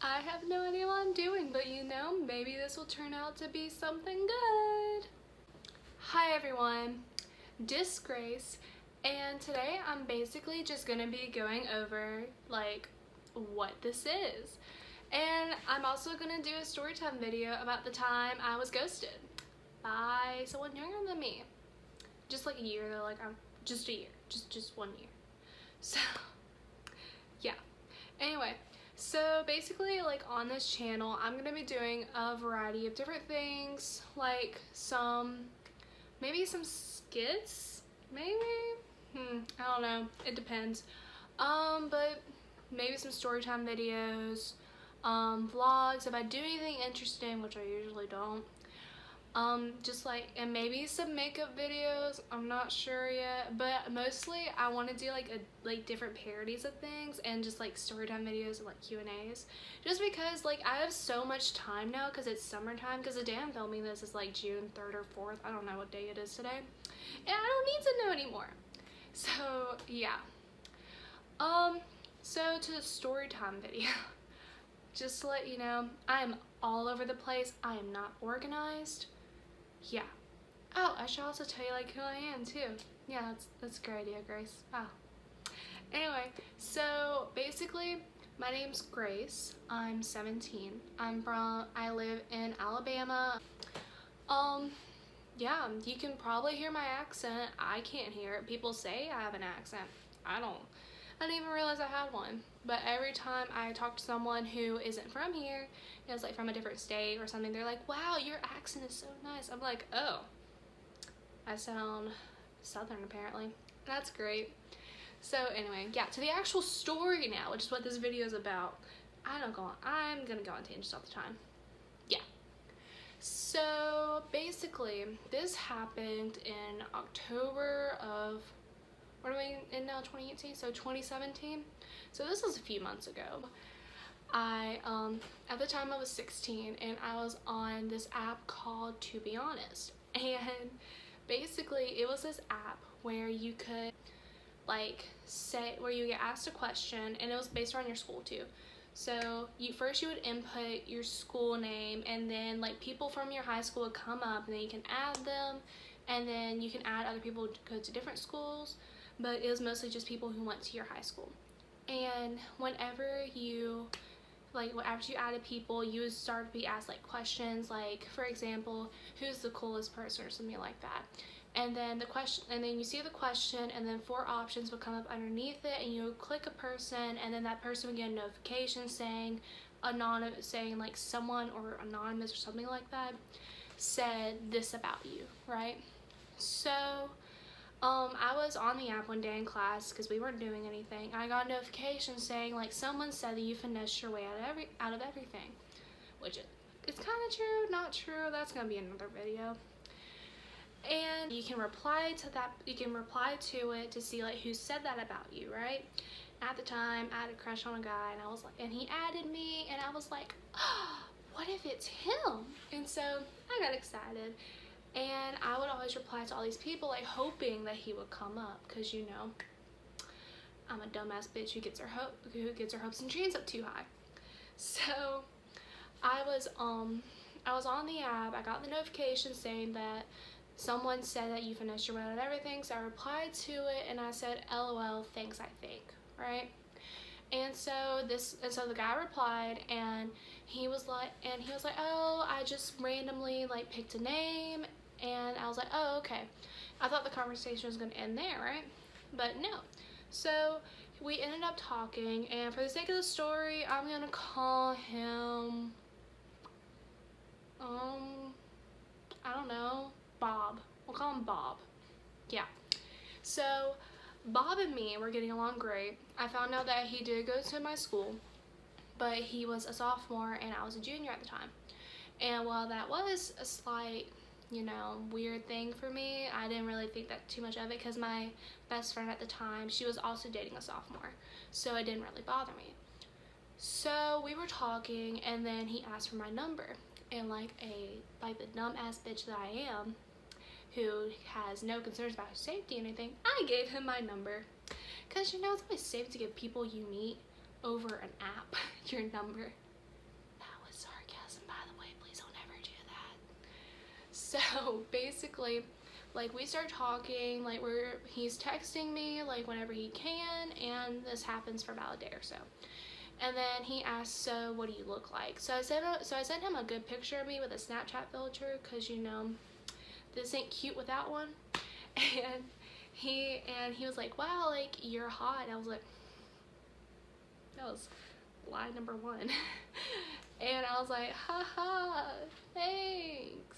I have no idea what I'm doing, but you know, maybe this will turn out to be something good. Hi everyone, Disgrace, and today I'm basically just gonna be going over like what this is. And I'm also gonna do a storytime video about the time I was ghosted by someone younger than me. Just like a year though, like I'm just a year, just 1 year. So yeah. Anyway, so basically like on this channel I'm gonna be doing a variety of different things, like maybe some skits, maybe? I don't know, it depends. But maybe some storytime videos, vlogs, if I do anything interesting, which I usually don't. Just like, and maybe some makeup videos, I'm not sure yet, but mostly I want to do like different parodies of things and just like storytime videos and like Q&As, just because like I have so much time now because it's summertime, because the day I'm filming this is like June 3rd or 4th, I don't know what day it is today, and I don't need to know anymore. So yeah, so to the storytime video, just to let you know, I'm all over the place, I am not organized. Yeah. Oh, I should also tell you like who I am too. Yeah, that's a great idea, Grace. Oh. Anyway, so basically my name's Grace. I'm 17. I live in Alabama. Yeah, you can probably hear my accent. I can't hear it. People say I have an accent. I didn't even realize I had one. But every time I talk to someone who isn't from here, it's like from a different state or something, they're like, wow, your accent is so nice. I'm like, oh, I sound southern apparently. That's great. So anyway, yeah, to the actual story now, which is what this video is about. I'm gonna go on tangents all the time. Yeah. So basically, this happened in October of, what are we in now, 2018? So 2017. So this was a few months ago. At the time I was 16 and I was on this app called To Be Honest. And basically it was this app where you could where you get asked a question, and it was based on your school too. So you would input your school name, and then like people from your high school would come up, and then you can add them, and then you can add other people who go to different schools, but it was mostly just people who went to your high school. And whenever you after you added people, you would start to be asked like questions, like for example, who's the coolest person or something like that. And then you see the question, and then 4 options would come up underneath it, and you would click a person, and then that person would get a notification saying like someone or anonymous or something like that said this about you, right? So I was on the app one day in class because we weren't doing anything. I got a notification saying like someone said that you finessed your way out of everything, which it's kind of true, not true. That's gonna be another video. And you can reply to that. You can reply to it to see like who said that about you, right? At the time, I had a crush on a guy, and I was like, and he added me, and I was like, oh, what if it's him? And so I got excited. And I would always reply to all these people like hoping that he would come up, because you know I'm a dumbass bitch who gets her hopes and dreams up too high. So I was on the app. I got the notification saying that someone said that you finished your way out of everything. So I replied to it and I said, LOL, thanks, I think, right? And so the guy replied, and he was like, oh, I just randomly like picked a name. And I was like, oh, okay. I thought the conversation was gonna end there, right? But no. So we ended up talking, and for the sake of the story, I'm gonna call him, I don't know, Bob. We'll call him Bob. Yeah. So Bob and me were getting along great. I found out that he did go to my school, but he was a sophomore and I was a junior at the time. And while that was a slight, you know, weird thing for me, I didn't really think that too much of it, because my best friend at the time, she was also dating a sophomore, so it didn't really bother me. So we were talking, and then he asked for my number, and like the dumb ass bitch that I am, who has no concerns about his safety or anything, I gave him my number, because you know it's always safe to give people you meet over an app your number. So basically, like, we start talking, like, he's texting me like whenever he can, and this happens for about a day or so. And then he asked, so what do you look like? So I sent him a good picture of me with a Snapchat filter, because you know this ain't cute without one. And he was like, wow, like, you're hot. And I was like, that was lie number one. And I was like, haha, thanks.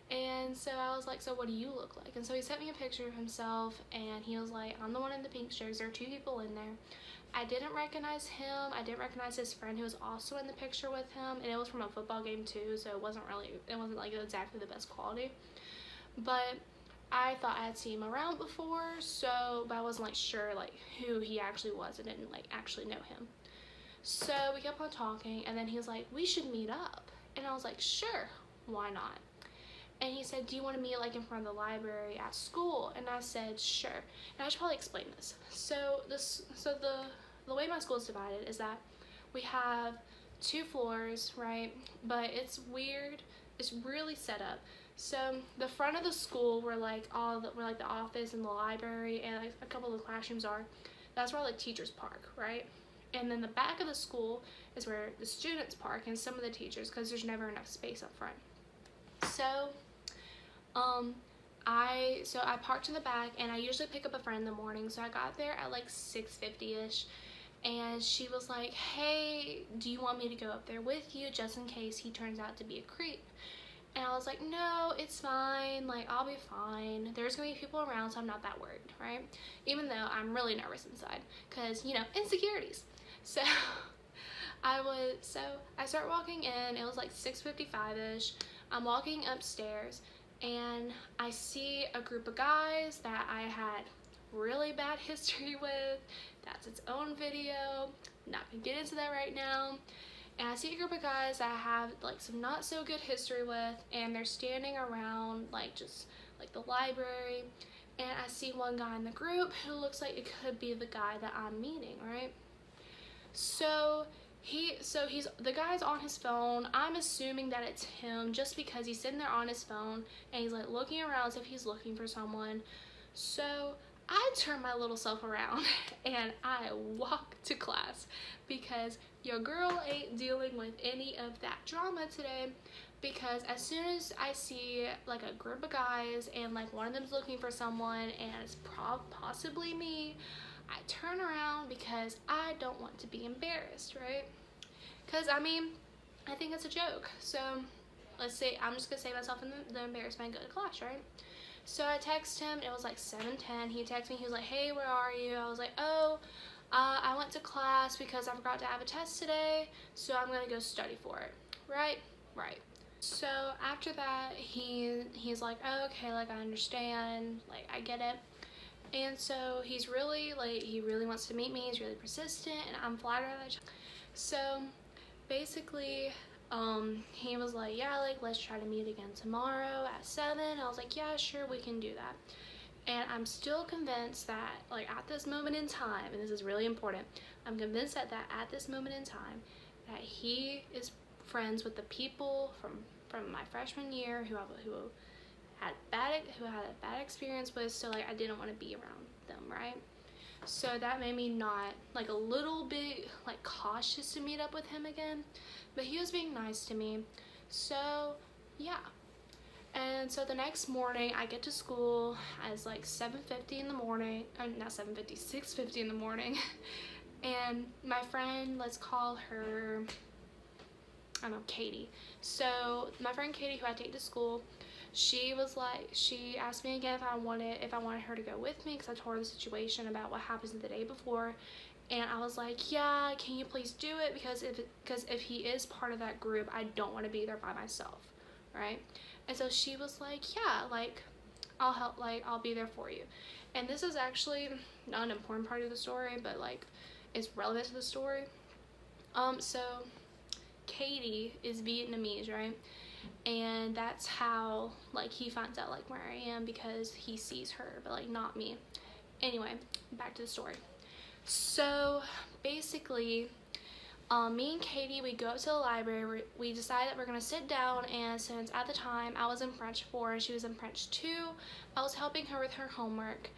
And so I was like, so what do you look like? And so he sent me a picture of himself, and he was like, I'm the one in the pink shirts. There are 2 people in there. I didn't recognize him. I didn't recognize his friend who was also in the picture with him, and it was from a football game too, so it wasn't like exactly the best quality. But I thought I had seen him around before, but I wasn't like sure like who he actually was. I didn't like actually know him. So we kept on talking, and then he was like, we should meet up. And I was like, sure, why not? And he said, do you want to meet like in front of the library at school? And I said, sure. And I should probably explain this. So the way my school is divided is that we have 2 floors, right? But it's weird. It's really set up. So the front of the school where like the office and the library and like a couple of the classrooms are, that's where like teachers park, right? And then the back of the school is where the students park and some of the teachers, because there's never enough space up front. So I parked in the back, and I usually pick up a friend in the morning, so I got there at like 6:50ish, and she was like, hey, do you want me to go up there with you just in case he turns out to be a creep? And I was like, no, it's fine, like, I'll be fine. There's gonna be people around, so I'm not that worried, right? Even though I'm really nervous inside, because, you know, insecurities. So I start walking in. It was like 6:55ish. I'm walking upstairs, and I see a group of guys that I had really bad history with. That's its own video. Not gonna get into that right now. And I see a group of guys that I have like some not so good history with, and they're standing around like just like the library. And I see one guy in the group who looks like it could be the guy that I'm meeting, right? So the guy's on his phone. I'm assuming that it's him just because he's sitting there on his phone and he's like looking around as if he's looking for someone. So I turn my little self around and I walk to class, because your girl ain't dealing with any of that drama today. Because as soon as I see like a group of guys and like one of them's looking for someone and it's possibly me, I turn around because I don't want to be embarrassed, right? Because I mean, I think it's a joke. So let's say I'm just gonna save myself in the embarrassment and go to class, right? So I text him. It was like 7:10. He texted me. He was like, hey, where are you? I was like, oh, I went to class because I forgot to have a test today, so I'm gonna go study for it. Right. So after that, he's like, oh, okay, like, I understand, like, I get it. And so he's really like, he really wants to meet me. He's really persistent, and I'm flattered that. So basically, he was like, yeah, like, let's try to meet again tomorrow at 7. I was like, yeah, sure, we can do that. And I'm still convinced that, like, at this moment in time, and this is really important, I'm convinced that at this moment in time, that he is friends with the people from my freshman year who had a bad experience with. So like, I didn't want to be around them, right? So that made me not, like, a little bit like cautious to meet up with him again, but he was being nice to me. So yeah. And so the next morning I get to school as like 7:50 in the morning, not 7:50, 6:50 in the morning. And my friend, let's call her, I don't know, Katie. So my friend Katie, who I take to school, she asked me again if I wanted her to go with me, because I told her the situation about what happened the day before. And I was like, yeah, can you please do it? Because if he is part of that group, I don't want to be there by myself, right? And so she was like, yeah, like, I'll help, like, I'll be there for you. And this is actually not an important part of the story, but like, it's relevant to the story. So Katie is Vietnamese, right? And that's how, like, he finds out like where I am, because he sees her, but like not me. Anyway, back to the story. So basically, me and Katie, we go up to the library. We decide that we're gonna sit down, and since at the time I was in French 4 and she was in French 2, I was helping her with her homework,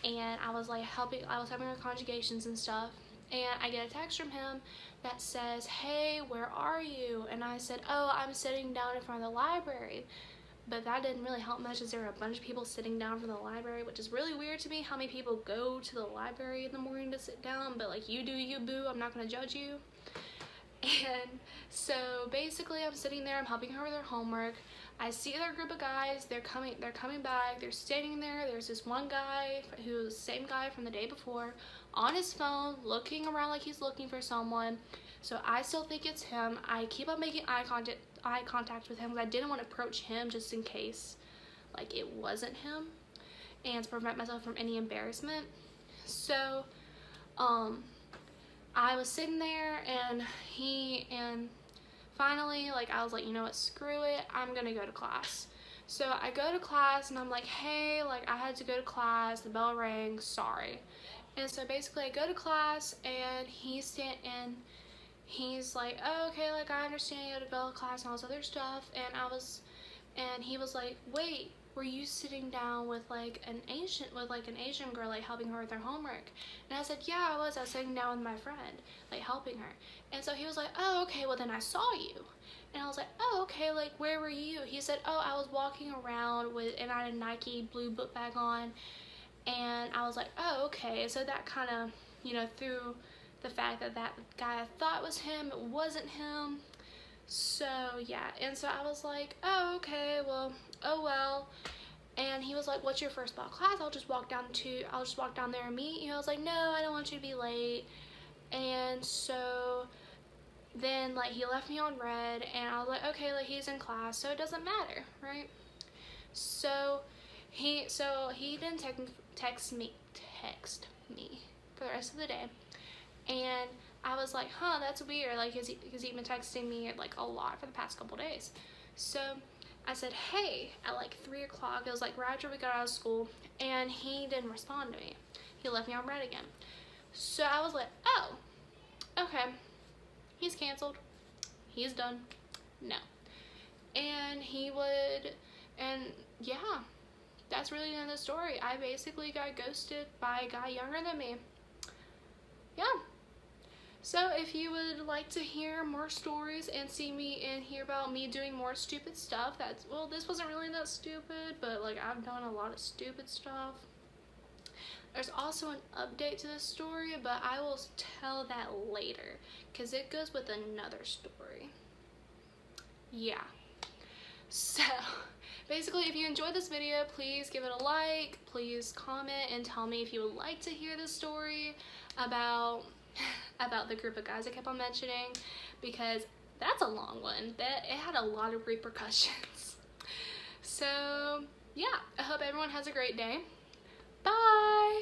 and I was helping her conjugations and stuff. And I get a text from him that says, "Hey, where are you?" And I said, "Oh, I'm sitting down in front of the library." But that didn't really help much, as there were a bunch of people sitting down from the library, which is really weird to me. How many people go to the library in the morning to sit down? But like, you do you, boo. I'm not gonna judge you. And so basically I'm sitting there, I'm helping her with her homework. I see their group of guys, they're coming back, they're standing there. There's this one guy who's the same guy from the day before, on his phone, looking around like he's looking for someone. So I still think it's him. I keep on making eye contact with him because I didn't want to approach him just in case like it wasn't him, and to prevent myself from any embarrassment. So I was sitting there, and finally, like, I was like, you know what, screw it, I'm gonna go to class. So I go to class, and I'm like, hey, like, I had to go to class, the bell rang, sorry. And so basically I go to class, and he's like, oh, okay, like, I understand you had to go to class and all this other stuff. And he was like, wait, were you sitting down with an Asian girl, like helping her with her homework? And I said, yeah, I was sitting down with my friend, like helping her. And so he was like, oh, okay, well then I saw you. And I was like, oh, okay, like where were you? He said, oh, I was walking around and I had a Nike blue book bag on. And I was like, oh, okay. So that kind of, threw the fact that that guy I thought was him, it wasn't him. So yeah, and so I was like, oh, okay, well, oh well. And he was like, what's your first block class? I'll just walk down there and meet you. I was like, no, I don't want you to be late. And so then like he left me on red, and I was like, okay, like he's in class, so it doesn't matter, right? So he didn't text me for the rest of the day. And I was like, huh, that's weird, like, because he'd been texting me like a lot for the past couple days. So I said, hey, at like 3 o'clock, it was like right after we got out of school, and he didn't respond to me. He left me on red again. So I was like, oh, okay, he's canceled, he's done, no. And yeah, that's really the end of the story. I basically got ghosted by a guy younger than me. Yeah. So if you would like to hear more stories and hear about me doing more stupid stuff, this wasn't really that stupid, but like I've done a lot of stupid stuff. There's also an update to this story, but I will tell that later because it goes with another story. Yeah. So basically, if you enjoyed this video, please give it a like, please comment and tell me if you would like to hear this story about the group of guys I kept on mentioning, because that's a long one. It had a lot of repercussions. So yeah, I hope everyone has a great day. Bye!